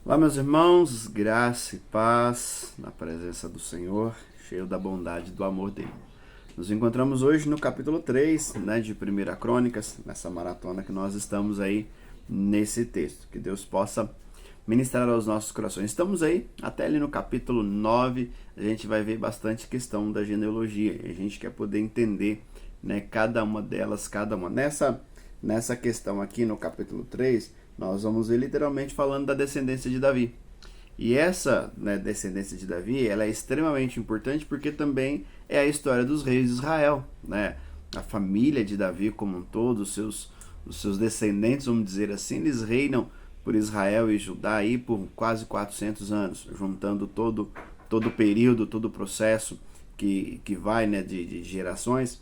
Olá, meus irmãos, graça e paz na presença do Senhor, cheio da bondade e do amor dele. Nos encontramos hoje no capítulo 3, de 1 Crônicas, nessa maratona que nós estamos aí nesse texto. Que Deus possa ministrar aos nossos corações. Estamos aí até ali no capítulo 9, a gente vai ver bastante questão da genealogia. A gente quer poder entender, cada uma delas, cada uma. Nessa questão aqui no capítulo 3, nós vamos ver literalmente falando da descendência de Davi. E essa, descendência de Davi, ela é extremamente importante porque também é a história dos reis de Israel, A família de Davi como um todo, os seus descendentes, vamos dizer assim, eles reinam por Israel e Judá aí por quase 400 anos, juntando todo o período, todo o processo que vai, de gerações.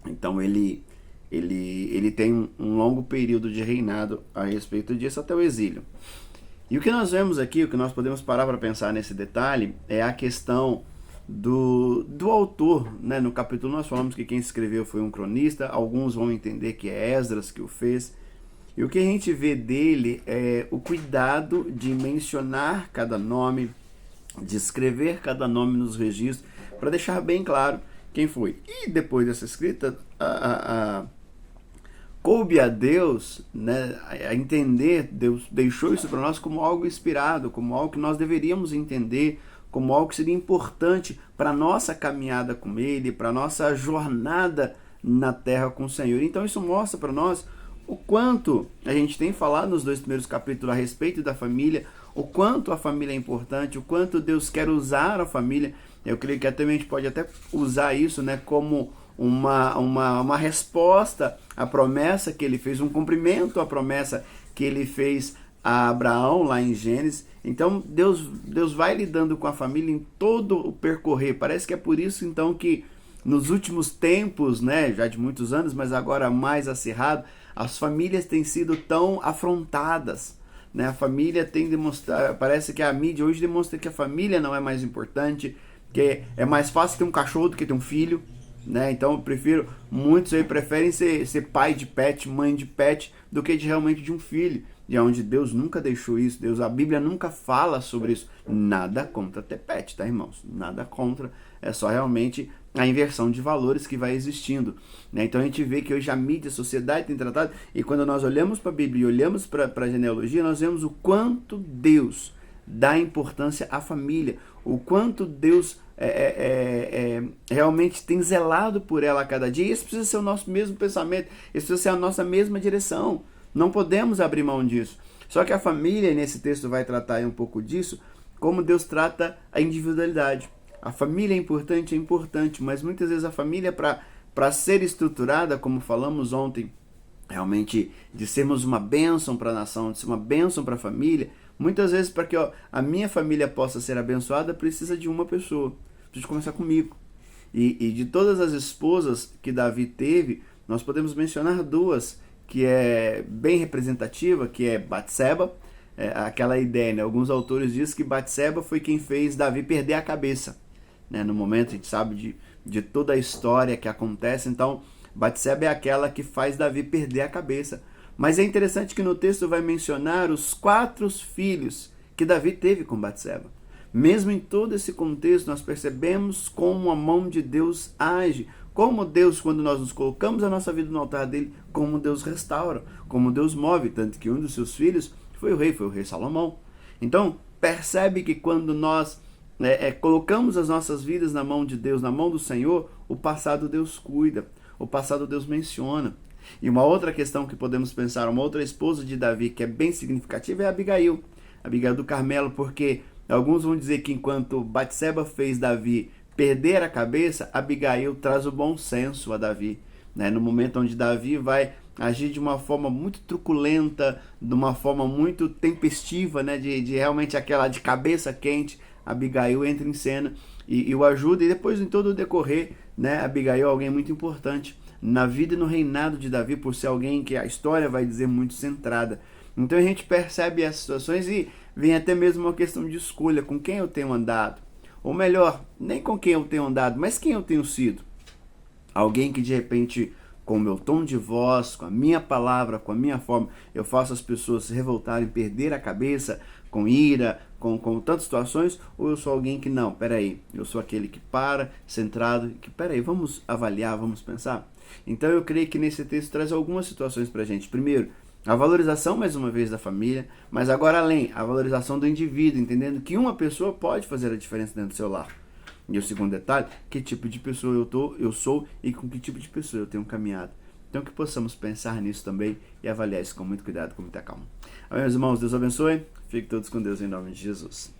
Então ele tem um longo período de reinado a respeito disso até o exílio. E o que nós vemos aqui, o que nós podemos parar para pensar nesse detalhe, é a questão do autor. No capítulo nós falamos que quem escreveu foi um cronista, alguns vão entender que é Esdras que o fez. E o que a gente vê dele é o cuidado de mencionar cada nome, de escrever cada nome nos registros, para deixar bem claro quem foi. E depois dessa escrita, coube a Deus, a entender, Deus deixou isso para nós como algo inspirado, como algo que nós deveríamos entender, como algo que seria importante para a nossa caminhada com Ele, para a nossa jornada na terra com o Senhor. Então isso mostra para nós o quanto a gente tem falado nos 2 primeiros capítulos a respeito da família, o quanto a família é importante, o quanto Deus quer usar a família. Eu creio que até a gente pode até usar isso, como uma resposta à promessa que ele fez, um cumprimento à promessa que ele fez a Abraão lá em Gênesis. Então Deus vai lidando com a família em todo o percorrer. Parece que é por isso então que nos últimos tempos, já de muitos anos, mas agora mais acirrado, as famílias têm sido tão afrontadas. A família tem demonstrado, parece que a mídia hoje demonstra que a família não é mais importante, que é mais fácil ter um cachorro do que ter um filho. Então eu prefiro, muitos aí preferem ser pai de pet, mãe de pet, do que realmente de um filho. De onde Deus nunca deixou isso, a Bíblia nunca fala sobre isso. Nada contra ter pet, tá, irmãos? Nada contra, é só realmente a inversão de valores que vai existindo. Então a gente vê que hoje a mídia, a sociedade tem tratado, e quando nós olhamos para a Bíblia e olhamos para a genealogia, nós vemos o quanto Deus dá importância à família, o quanto Deus realmente tem zelado por ela a cada dia. E esse precisa ser o nosso mesmo pensamento, esse precisa ser a nossa mesma direção. Não podemos abrir mão disso. Só que a família, nesse texto, vai tratar um pouco disso, como Deus trata a individualidade. A família é importante, mas muitas vezes a família, para ser estruturada, como falamos ontem, realmente de sermos uma bênção para a nação, de ser uma bênção para a família, muitas vezes para que a minha família possa ser abençoada, precisa de uma pessoa. Precisa começar comigo. E de todas as esposas que Davi teve, nós podemos mencionar duas, que é bem representativa, que é Batseba, aquela ideia, Alguns autores dizem que Batseba foi quem fez Davi perder a cabeça. No momento, a gente sabe de toda a história que acontece, então Batseba é aquela que faz Davi perder a cabeça. Mas é interessante que no texto vai mencionar os 4 filhos que Davi teve com Batseba. Mesmo em todo esse contexto, nós percebemos como a mão de Deus age, como Deus, quando nós nos colocamos a nossa vida no altar dele, como Deus restaura, como Deus move, tanto que um dos seus filhos foi o rei Salomão. Então, percebe que quando nós colocamos as nossas vidas na mão de Deus, na mão do Senhor, o passado Deus cuida, o passado Deus menciona. E uma outra questão que podemos pensar, uma outra esposa de Davi que é bem significativa é Abigail do Carmelo, porque alguns vão dizer que enquanto Batseba fez Davi perder a cabeça, Abigail traz o bom senso a Davi. No momento onde Davi vai agir de uma forma muito truculenta, de uma forma muito tempestiva, de realmente aquela de cabeça quente, Abigail entra em cena e o ajuda, e depois em todo o decorrer, Abigail é alguém muito importante na vida e no reinado de Davi, por ser alguém que a história vai dizer muito centrada. Então a gente percebe as situações e vem até mesmo uma questão de escolha, com quem eu tenho andado. Ou melhor, nem com quem eu tenho andado, mas quem eu tenho sido. Alguém que de repente com o meu tom de voz, com a minha palavra, com a minha forma, eu faço as pessoas se revoltarem, perder a cabeça com ira, com tantas situações, ou eu sou alguém que não, peraí, eu sou aquele que para, centrado, que peraí, vamos avaliar, vamos pensar? Então eu creio que nesse texto traz algumas situações pra gente. Primeiro, a valorização, mais uma vez, da família, mas agora além, a valorização do indivíduo, entendendo que uma pessoa pode fazer a diferença dentro do seu lar. E o segundo detalhe, que tipo de pessoa eu sou e com que tipo de pessoa eu tenho caminhado. Então que possamos pensar nisso também e avaliar isso com muito cuidado, com muita calma. Amém, meus irmãos, Deus abençoe. Fiquem todos com Deus em nome de Jesus.